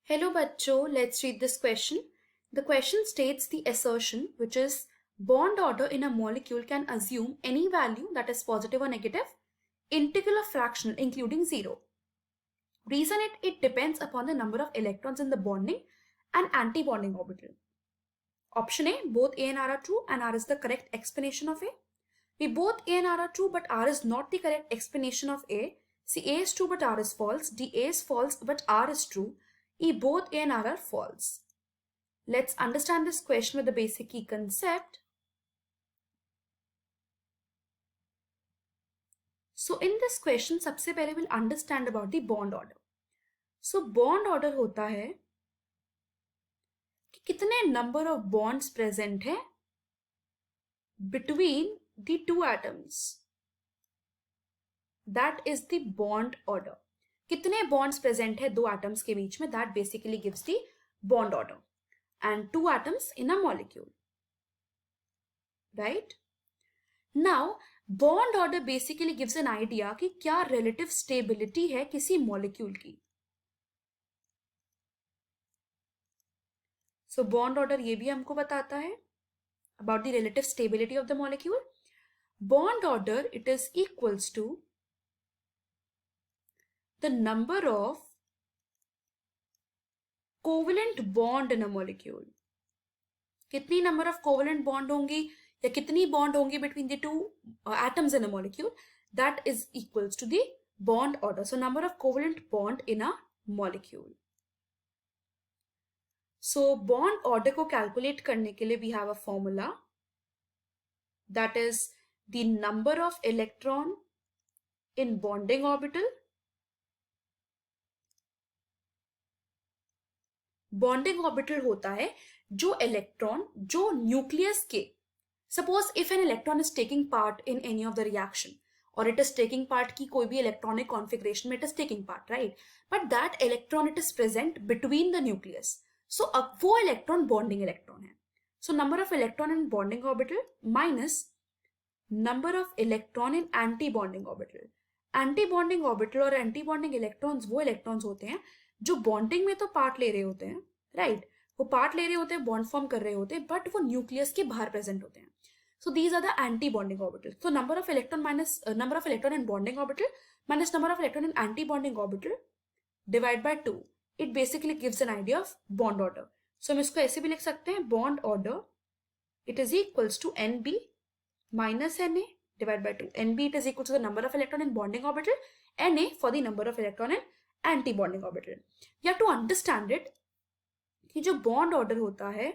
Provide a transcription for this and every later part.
Hello bachcho, let's read this question. The question states the assertion, which is bond order in a molecule can assume any value that is positive or negative, integral or fractional including 0. Reason it depends upon the number of electrons in the bonding and anti-bonding orbital. Option A, both A and R are true and R is the correct explanation of A. B, both A and R are true but R is not the correct explanation of A. C, A is true but R is false. D, A is false but R is true. E, both A and R are false. Let's understand this question with the basic key concept. So in this question, सबसे पहले we'll understand about the bond order. So bond order होता है कि कितने number of bonds present है between the two atoms. That is the bond order. कितने bonds present है दो atoms के बीच में, that basically gives the bond order. And two atoms in a molecule. Right? Now, bond order basically gives an idea कि क्या relative stability है किसी molecule की. So bond order ये भी हमको बताता है about the relative stability of the molecule. Bond order, it is equals to the number of covalent bond in a molecule. कितनी number of covalent bond होंगी या कितनी bond होंगी between the two atoms in a molecule, that is equals to the bond order. So number of covalent bond in a molecule. So bond order को calculate करने के लिए we have a formula, that is the number of electron in bonding orbital. Bonding orbital होता है जो electron जो nucleus के, suppose if an electron is taking part in any of the reaction or it is taking part की कोई भी electronic configuration में it is taking part, right? But that electron it is present between the nucleus. So अब वो electron bonding electron है. So number of electron in bonding orbital minus number of electron in anti-bonding orbital. Anti-bonding orbital और anti-bonding electrons वो electrons होते हैं जो bonding में तो part ले रहे होते हैं, right? वो part ले रहे होते हैं, bond form कर रहे होते हैं, but वो nucleus के बाहर present होते हैं. So these are the anti-bonding orbitals. So number of electron minus number of electron in bonding orbital minus number of electron in anti-bonding orbital divided by 2. It basically gives an idea of bond order. So हम इसको ऐसे भी लिख सकते हैं, bond order it is equals to NB minus Na divided by 2. NB it is equal to the number of electron in bonding orbital, Na for the number of electron in anti-bonding orbital. You have to understand it कि जो bond order होता है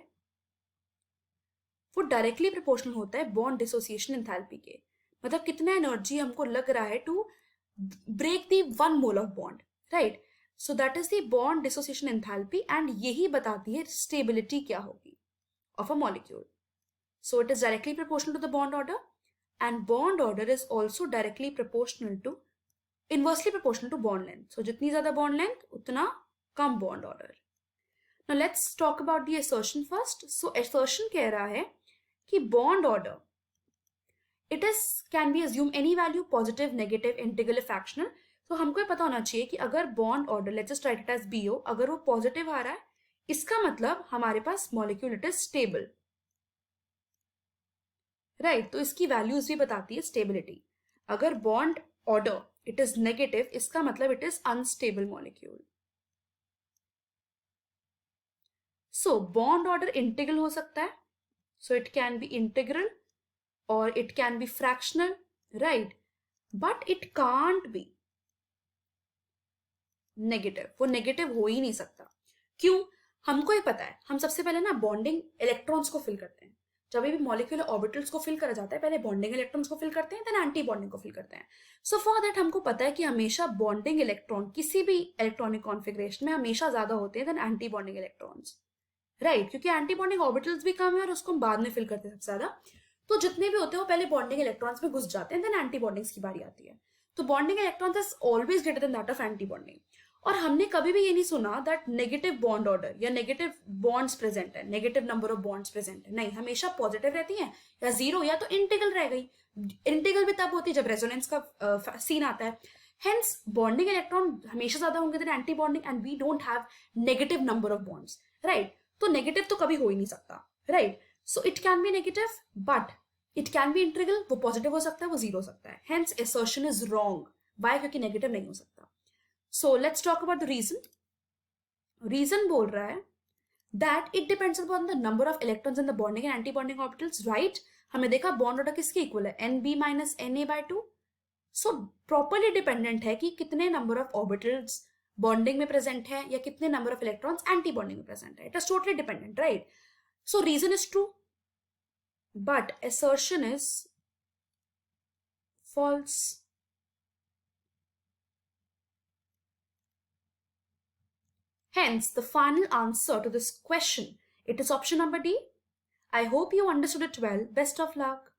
वो directly proportional होता है bond dissociation enthalpy के. मतलब कितना एनर्जी हमको लग रहा है to break the one mole of bond, right? So that is the bond dissociation enthalpy and यही बताती है स्टेबिलिटी क्या होगी of a molecule. So it is directly proportional to the bond order and bond order is also directly proportional to inversely proportional to bond length. So जितनी ज्यादा bond length उतना कम bond order. Now let's talk about the assertion first. So assertion कह रहा है कि bond order it is can be assume any value positive, negative, integral, fractional. तो हमको ये पता होना चाहिए कि अगर bond order let's just write it as BO, अगर वो positive आ रहा है इसका मतलब हमारे पास molecule it is stable, right? तो इसकी values भी बताती है stability. अगर bond order it is negative इसका मतलब it is unstable molecule. So bond order integral हो सकता है. So it can be integral or it can be fractional, right? But it can't be negative. वो negative हो ही नहीं सकता. क्यों? हमको ही पता है. हम सबसे पहले ना bonding electrons को fill करते हैं. जब भी molecular orbitals को fill करा जाता है पहले bonding electrons को fill करते हैं then anti bonding को fill करते हैं. So for that हमको पता है कि हमेशा bonding electron किसी भी electronic configuration में हमेशा ज़्यादा होते हैं than anti bonding electrons. Right, क्योंकि एंटी बॉन्डिंग ऑर्बिटल्स भी कम है और उसको हम बाद में फिल करते हैं सबसे ज्यादा. तो जितने भी होते हैं वो पहले बॉन्डिंग इलेक्ट्रॉन्स में घुस जाते हैं देन एंटी बॉन्डिंग्स की बारी आती है. तो bonding electrons is always greater than that of anti bonding. और हमने कभी भी ये नहीं सुना दैट नेगेटिव बॉन्ड ऑर्डर या नेगेटिव बॉन्ड्स प्रेजेंट है, negative number of bonds present है. नहीं, हमेशा पॉजिटिव रहती है या जीरो या तो इंटीग्रल रह गई. इंटीग्रल भी तब होती है जब रेजोनेंस का सीन आता है. Hence bonding electron हमेशा ज्यादा होंगे than anti bonding and we don't have negative number of bonds, right? तो negative तो कभी हो ही नहीं सकता, right? So it can be negative but it can be integral, वो positive हो सकता है, वो zero हो सकता है. Hence assertion is wrong. Why? क्योंकि negative नहीं हो सकता. So let's talk about the reason. Reason बोल रहा है that it depends upon the number of electrons in the bonding and anti-bonding orbitals, right? हमने देखा bond order किसके equal है? NB minus NA by 2. So properly dependent है कि कितने नंबर ऑफ ऑर्बिटल्स बॉन्डिंग में प्रेजेंट है या कितने number of electrons anti bonding में प्रेजेंट है. It is totally dependent, right? So reason is true but assertion is false. Hence the final answer to this question, it is option number D. I hope you understood it well. Best of luck.